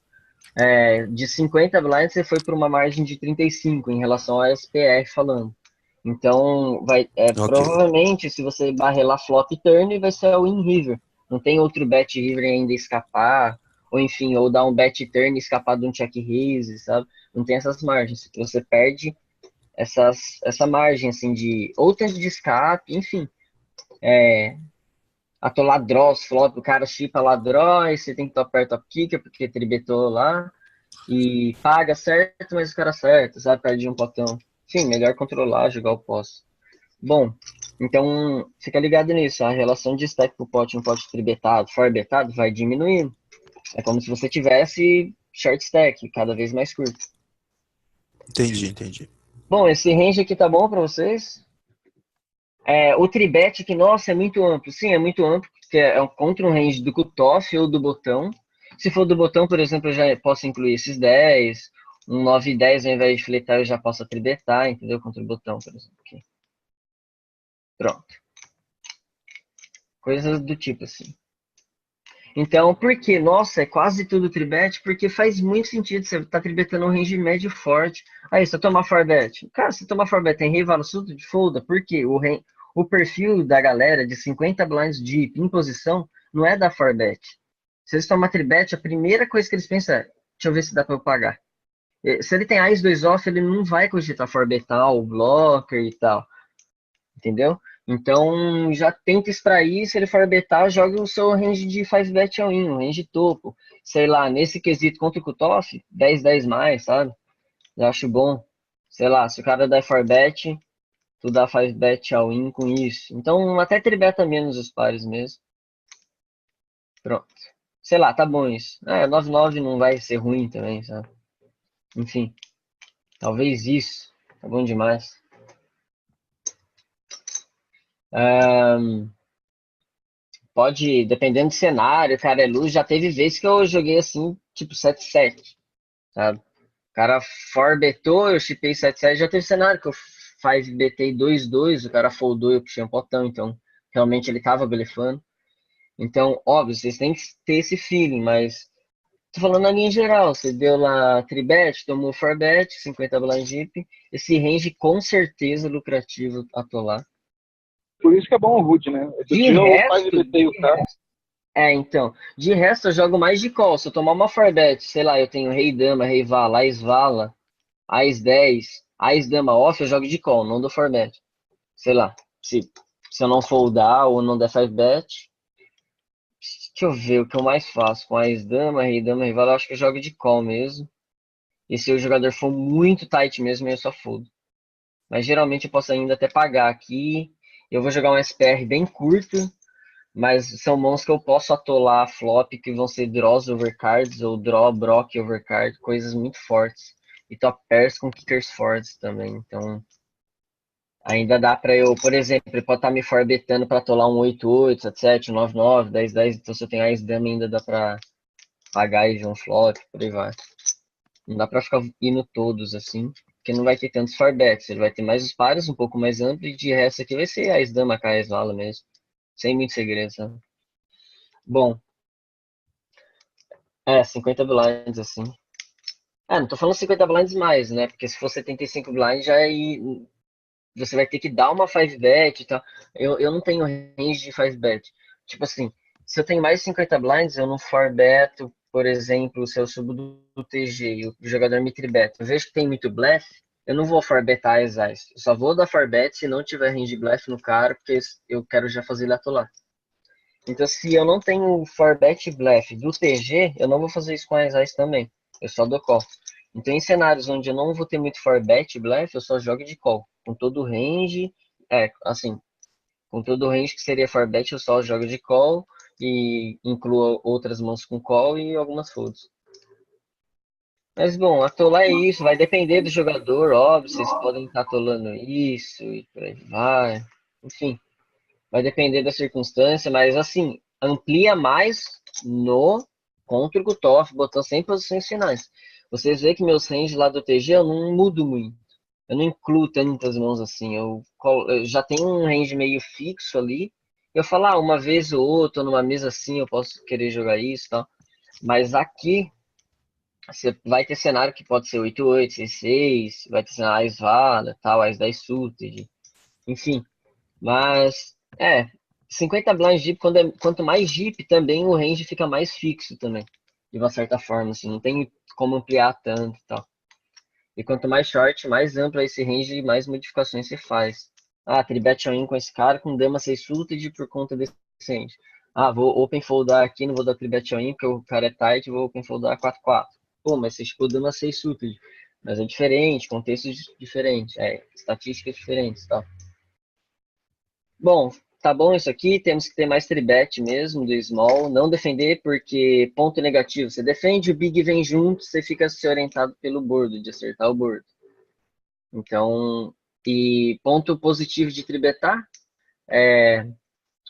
Speaker 1: De 50 blinds, você foi para uma margem de 35 em relação ao SPR falando. Então, provavelmente, se você barrelar flop turn, vai ser o win river. Não tem outro bet river ainda escapar, ou enfim, ou dar um bet turn e escapar de um check raise, sabe? Não tem essas margens. Você perde essa margem, assim, de ou tanto de escape, enfim. Atolar draws, flop, o cara chipa lá draw, aí você tem que top pair, top kicker, porque tribetou lá, e paga certo, mas o cara acerta, sabe? Perde um potão. Enfim, melhor controlar, jogar o pós. Bom, então fica ligado nisso, a relação de stack pro pote um pote tribetado, for betado, vai diminuindo. É como se você tivesse short stack, cada vez mais curto.
Speaker 3: Entendi.
Speaker 1: Bom, esse range aqui tá bom pra vocês? O tribet que, nossa, é muito amplo. Sim, é muito amplo, porque é contra um range do cutoff ou do botão. Se for do botão, por exemplo, eu já posso incluir esses 10, um 9 e 10, ao invés de fletar, eu já posso tribetar, entendeu? Contra o botão, por exemplo. Aqui. Pronto. Coisas do tipo assim. Então, por que? Nossa, é quase tudo tribet, porque faz muito sentido. Você tá tribetando um range médio forte. Aí, se eu tomar forbet. Cara, se tomar forbet tem rei, valo, sudo, de folda. Por quê? O perfil da galera de 50 blinds deep em posição não é da forbet. Se eles tomar tribet, a primeira coisa que eles pensam é: deixa eu ver se dá para eu pagar. Se ele tem Ais 2 off, ele não vai cogitar forbetar o blocker e tal. Entendeu? Então, já tenta extrair, se ele forbetar, joga o seu range de 5-bet all-in, um range topo. Sei lá, nesse quesito contra o cutoff, 10-10 mais, sabe? Eu acho bom. Sei lá, se o cara der 4-bet, tu dá 5-bet all-in com isso. Então, até tribeta menos os pares mesmo. Pronto. Sei lá, tá bom isso. 9-9 não vai ser ruim também, sabe? Enfim. Talvez isso. Tá bom demais. Pode, dependendo do cenário, cara, é luz. Já teve vezes que eu joguei assim, tipo 7-7, sabe? O cara forbetou, eu chipei 7-7. Já teve cenário que eu 5betei 2-2, o cara foldou e eu puxei um potão, então realmente ele tava blefando. Então, óbvio, vocês têm que ter esse feeling, mas tô falando na linha geral. Você deu lá tribet, tomou 4bet, 50 blind deep. Esse range com certeza lucrativo atolar.
Speaker 7: Por isso que é bom o Hood, né?
Speaker 1: De resto eu jogo mais de call. Se eu tomar uma 4bet, sei lá, eu tenho rei dama, rei vala, ás vala, ás 10, ás dama off, eu jogo de call, não do 4bet. Sei lá, se eu não foldar ou não der 5bet, deixa eu ver o que eu mais faço. Com ás dama, rei vala, eu acho que eu jogo de call mesmo. E se o jogador for muito tight mesmo, eu só foldo. Mas geralmente eu posso ainda até pagar aqui. Eu vou jogar um SPR bem curto, Mas são mãos que eu posso atolar flop, que vão ser draws overcards ou draw brock overcard, coisas muito fortes. E top pairs com kickers fortes também. Então, ainda dá pra eu, por exemplo, ele pode estar me forbetando pra atolar um 8-8, 7-7, 9-9, 10-10. Então, se eu tenho Ás Dama, ainda dá pra pagar e ver um flop, por aí vai. Não dá pra ficar indo todos assim, porque não vai ter tantos forbets. Ele vai ter mais os pares, um pouco mais amplo, e de resto aqui vai ser Ás Dama, K, Ás Vala mesmo. Sem muito segredo, sabe? Bom, 50 blinds, assim. Não tô falando 50 blinds mais, né? Porque se for 75 blinds, já aí você vai ter que dar uma 5 bet e tal. Eu não tenho range de 5 bet. Tipo assim, se eu tenho mais de 50 blinds, eu não 4 beto, por exemplo, se eu subo do TG e o jogador me tribeta. Eu vejo que tem muito blefe, eu não vou 4 betar as eyes. Eu só vou dar 4 bet se não tiver range de blefe no cara, porque eu quero já fazer ele atolar. Então, se eu não tenho forbet blefe do TG, eu não vou fazer isso com as eyes também. Eu só dou call. Então, em cenários onde eu não vou ter muito forbet blefe, eu só jogo de call. Com todo o range, assim, com todo o range que seria forbet, eu só jogo de call e incluo outras mãos com call e algumas folds. Mas, bom, atolar é isso, vai depender do jogador, óbvio, vocês podem estar atolando isso e por aí vai. Enfim. Vai depender da circunstância, mas assim, amplia mais no contra o Gutoff, botando 100 posições finais. Vocês veem que meus ranges lá do TG eu não mudo muito. Eu não incluo tantas mãos assim. Eu já tenho um range meio fixo ali. Eu falo, uma vez ou outra, numa mesa assim, eu posso querer jogar isso e tal. Mas aqui, você vai ter cenário que pode ser 8-8, 6-6, vai ter cenário Ás Vala, tal, Ás 10 suited, enfim. Mas, 50 blinds deep, quanto mais deep, também o range fica mais fixo também. De uma certa forma, assim, não tem como ampliar tanto e tal. E quanto mais short, mais amplo é esse range e mais modificações você faz. Tribet all-in com esse cara com dama 6 suited por conta desse range. Vou open foldar aqui, não vou dar tribet all-in porque o cara é tight, vou open foldar 4-4. Pô, mas você chegou dama 6 suited. Mas é diferente, contextos diferentes, estatísticas diferentes e tal. Bom, tá bom isso aqui. Temos que ter mais tribet mesmo do small. Não defender porque ponto negativo. Você defende, o big vem junto, você fica se orientado pelo board, de acertar o board. Então, e ponto positivo de tribetar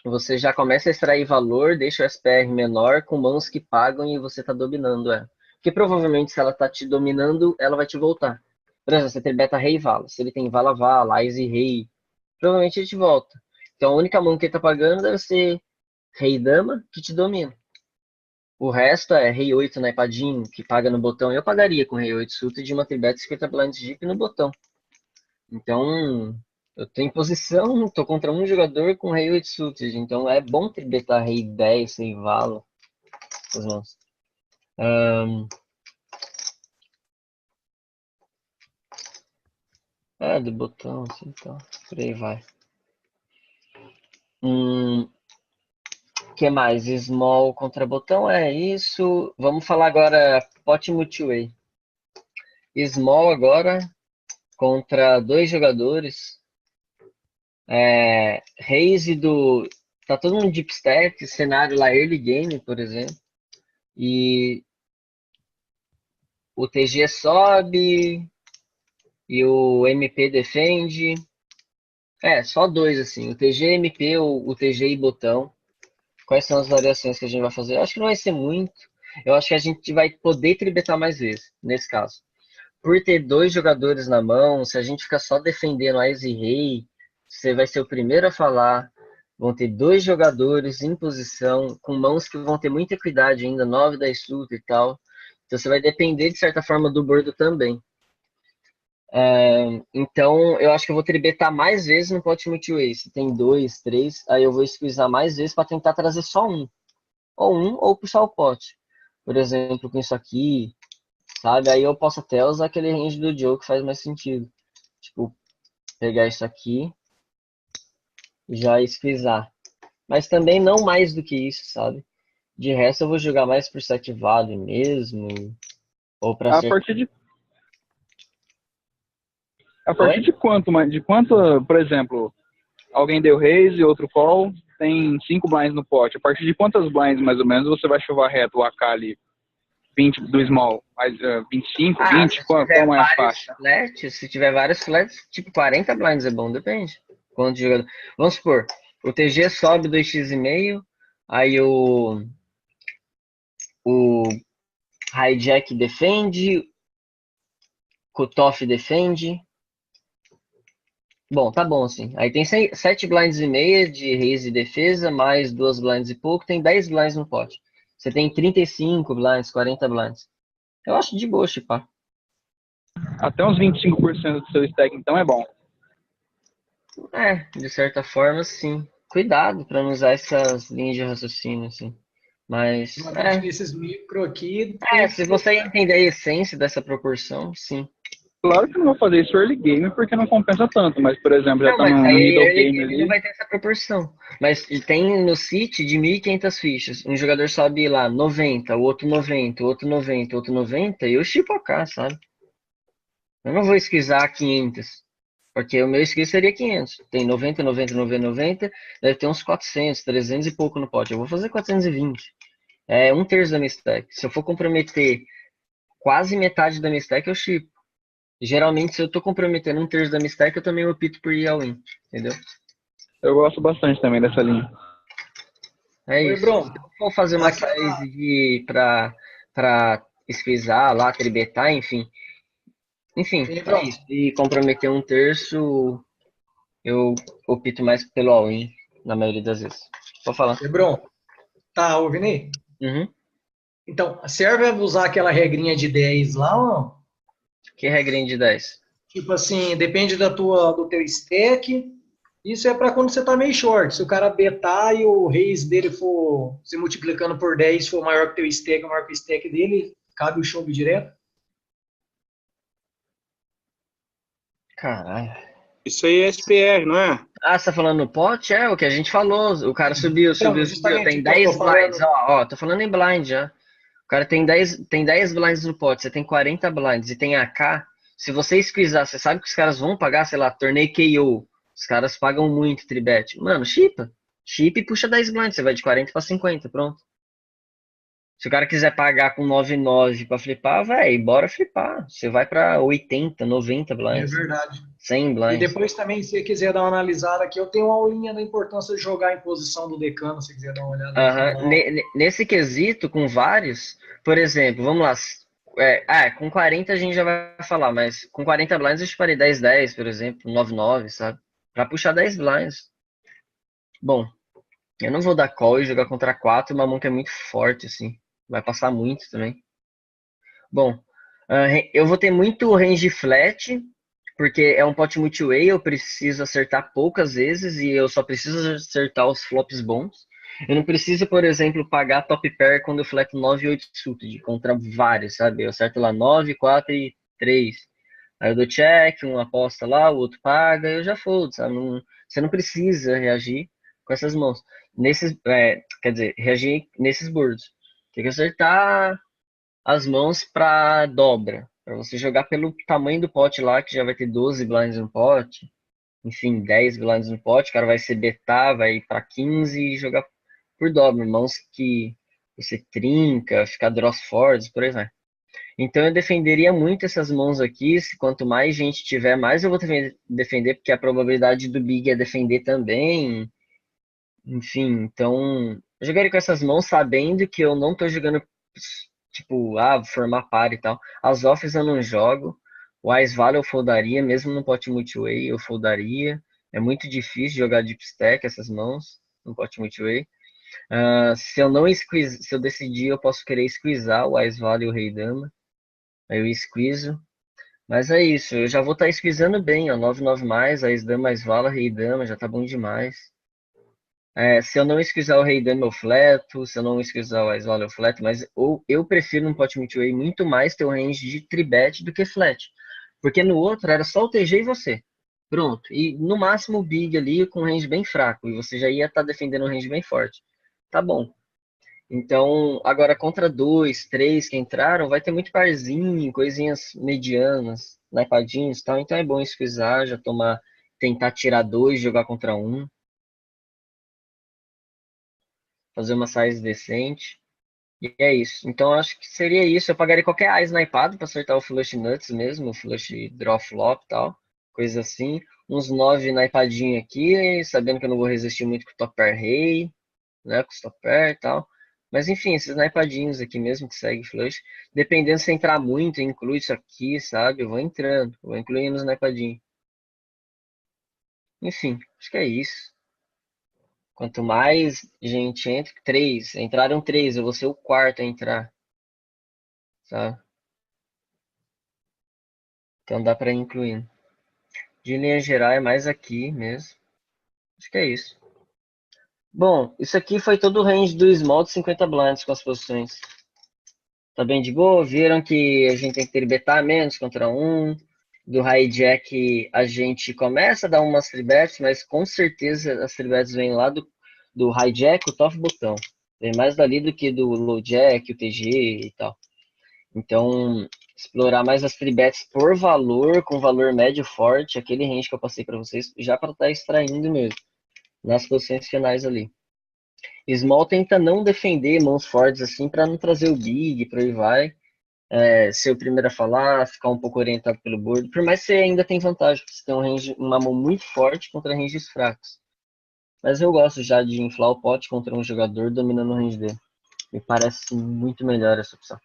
Speaker 1: você já começa a extrair valor, deixa o SPR menor com mãos que pagam e você tá dominando ela. Porque provavelmente se ela tá te dominando, ela vai te voltar. Por exemplo, você tribeta rei e vala. Se ele tem vala-vala, ás e rei, provavelmente ele te volta. Então a única mão que ele tá pagando deve ser rei e dama, que te domina. O resto é rei 8 naipadinho, que paga no botão. Eu pagaria com rei 8 suited de uma tribeta 50 blinds deep no botão. Então, eu tô em posição, tô contra um jogador com rei 8 suited. Então é bom tribetar rei 10, rei vala. As mãos. Do botão, assim, então. Por aí vai. Que mais? Small contra botão, é isso. Vamos falar agora pot multiway. Small agora contra dois jogadores. Raise do... Tá todo mundo deep stack, cenário lá early game, por exemplo. E o TG sobe e o MP defende. Só dois assim. O TG, MP, o TG e botão. Quais são as variações que a gente vai fazer? Eu acho que não vai ser muito. Eu acho que a gente vai poder tribetar mais vezes, nesse caso. Por ter dois jogadores na mão, se a gente ficar só defendendo Ás e Rei, você vai ser o primeiro a falar. Vão ter dois jogadores em posição, com mãos que vão ter muita equidade ainda, 9, 10 suta e tal. Então você vai depender, de certa forma, do bordo também. Então, eu acho que eu vou tribetar mais vezes no pot multiway. Se tem 2, 3, aí eu vou squeezar mais vezes para tentar trazer só um. Ou puxar o pot. Por exemplo, com isso aqui, sabe? Aí eu posso até usar aquele range do Joe que faz mais sentido. Tipo, pegar isso aqui e já squeezar. Mas também não mais do que isso, sabe? De resto eu vou jogar mais por set value mesmo. Ou pra
Speaker 6: A
Speaker 1: ser...
Speaker 6: partir de quanto, por exemplo, alguém deu raise, outro call, tem 5 blinds no pote. A partir de quantas blinds, mais ou menos, você vai chover reto o AK ali? 20 do small, mais 25, 20? Qual é a faixa?
Speaker 1: Se tiver vários flats, tipo 40 blinds é bom, depende. Quanto jogador. Vamos supor, o TG sobe 2x5, aí o hijack defende, cutoff defende. Bom, tá bom assim. Aí tem 7 blinds e meia de raise e defesa, mais 2 blinds e pouco, tem 10 blinds no pote. Você tem 35 blinds, 40 blinds. Eu acho de boa chipar.
Speaker 6: Até uns 25% do seu stack, então é bom.
Speaker 1: De certa forma, sim. Cuidado para não usar essas linhas de raciocínio, assim. Mas,
Speaker 5: Esses micro aqui.
Speaker 1: se você entender a essência dessa proporção, sim.
Speaker 6: Claro que eu não vou fazer isso early game porque não compensa tanto, mas, por exemplo, já tá no middle game ali.
Speaker 1: Não vai ter essa proporção. Mas tem no City de 1.500 fichas. Um jogador sobe lá 90, o outro 90, o outro 90, o outro 90, e eu chipo AK, sabe? Eu não vou esquisar 500. Porque o meu squiz seria 500. Tem 90, 90, 90, 90. Deve ter uns 400, 300 e pouco no pote. Eu vou fazer 420. É 1/3 da minha stack. Se eu for comprometer quase metade da minha stack, eu chipo. Geralmente, se eu tô comprometendo 1/3 da minha stack, eu também opto por ir all-in. Entendeu?
Speaker 6: Eu gosto bastante também dessa linha.
Speaker 1: É isso. Se eu for fazer uma size pra squeezar lá, tribetar, enfim. Enfim, é isso. E comprometer 1/3, eu opto mais pelo all-in, na maioria das vezes. Vou falar.
Speaker 5: Lebron, tá ouvindo aí?
Speaker 1: Uhum.
Speaker 5: Então, serve usar aquela regrinha de 10 lá ou não?
Speaker 1: Que regrinha de 10?
Speaker 5: Tipo assim, depende do teu stack. Isso é para quando você tá meio short. Se o cara betar e o raise dele for se multiplicando por 10, for maior que o teu stack, maior que o stack dele, cabe o chumbo direto.
Speaker 1: Caralho.
Speaker 7: Isso aí é SPR, não é?
Speaker 1: Ah, você tá falando no pot? É o que a gente falou. O cara subiu. Tem 10 blinds. Ó, tô falando em blind já. O cara tem 10 blinds no pot, você tem 40 blinds e tem AK. Se você squeezar, você sabe que os caras vão pagar, sei lá, torneio KO. Os caras pagam muito tribet. Mano, chipa. Chip e puxa 10 blinds. Você vai de 40 pra 50, pronto. Se o cara quiser pagar com 9,9 pra flipar, vai, bora flipar. Você vai pra 80, 90 blinds.
Speaker 5: É verdade.
Speaker 1: 100 blinds.
Speaker 5: E depois também, se você quiser dar uma analisada aqui, eu tenho uma aulinha da importância de jogar em posição do decano, se você quiser dar uma olhada.
Speaker 1: Nesse quesito, com vários, por exemplo, vamos lá. Com 40 a gente já vai falar, mas com 40 blinds eu chuparei 10-10, por exemplo, 9-9, sabe? Pra puxar 10 blinds. Bom, eu não vou dar call e jogar contra 4, uma mão que é muito forte, assim. Vai passar muito também. Bom, eu vou ter muito range flat, porque é um pot multi-way, eu preciso acertar poucas vezes e eu só preciso acertar os flops bons. Eu não preciso, por exemplo, pagar top pair quando eu fleto 9 e 8 suited contra vários, sabe? Eu acerto lá 9, 4 e 3. Aí eu dou check, um aposta lá, o outro paga, eu já fodo, sabe? Você não precisa reagir com essas mãos. Quer dizer, reagir nesses boards. Tem que acertar as mãos pra dobra. Pra você jogar pelo tamanho do pote lá, que já vai ter 12 blinds no pote. Enfim, 10 blinds no pote. O cara vai ser betar, vai ir pra 15 e jogar por dobra. Mãos que você trinca, ficar draws forwards, por aí vai. Então eu defenderia muito essas mãos aqui. Quanto mais gente tiver, mais eu vou defender, porque a probabilidade do Big é defender também. Enfim, então eu jogaria com essas mãos sabendo que eu não tô jogando tipo, formar par e tal. As offs eu não jogo. O Ice Valley eu foldaria, mesmo no pot multiway eu foldaria. É muito difícil jogar deep stack essas mãos no pot multiway. Se eu decidir, eu posso querer squeezar o Ice Valley e o Rei Dama. Aí eu squeezo. Mas é isso, eu já vou estar squeezando bem, ó. 9-9 mais, Ice Dama, Ice Valley, Rei Dama, já tá bom demais. Se eu não squeezar o Rei Dama eu fleto, se eu não squeezar o Ice Valley eu fleto, mas eu prefiro no pot multiway muito mais ter um range de tribet do que flat. Porque no outro era só o TG e você. Pronto. E no máximo o Big ali com um range bem fraco. E você já ia estar defendendo um range bem forte. Tá bom. Então, agora contra 2, 3 que entraram, vai ter muito parzinho, coisinhas medianas, naipadinhos e tal. Então é bom squeezar, já tentar tirar 2, jogar contra 1. fazer uma size decente. E é isso. Então eu acho que seria isso. Eu pagaria qualquer AIS naipado para acertar o flush nuts mesmo, o flush draw flop e tal, coisa assim. Uns 9 naipadinho aqui, sabendo que eu não vou resistir muito com o top pair rei, né, com o top pair e tal. Mas enfim, esses naipadinhos aqui mesmo que segue flush. Dependendo se entrar muito, inclui isso aqui, sabe? Eu vou entrando, vou incluindo os naipadinhos. Enfim, acho que é isso. Quanto mais gente entra, 3. Entraram 3, eu vou ser o quarto a entrar, sabe? Então dá para ir incluindo. De linha geral é mais aqui mesmo. Acho que é isso. Bom, isso aqui foi todo o range do small de 50 blinds com as posições. Tá bem de boa? Viram que a gente tem que ter betar menos contra um. Do hijack a gente começa a dar umas 3-bets, mas com certeza as 3-bets vêm lá do hijack, o top botão. Vem mais dali do que do low jack, o TG e tal. Então, explorar mais as 3-bets por valor, com valor médio forte, aquele range que eu passei para vocês, já para estar extraindo mesmo, nas posições finais ali. Small tenta não defender mãos fortes assim, para não trazer o big, por aí vai. Ser o primeiro a falar, ficar um pouco orientado pelo board, por mais que você ainda tem vantagem, porque você tem uma mão muito forte contra ranges fracos. Mas eu gosto já de inflar o pote contra um jogador dominando o range dele. Me parece muito melhor essa opção.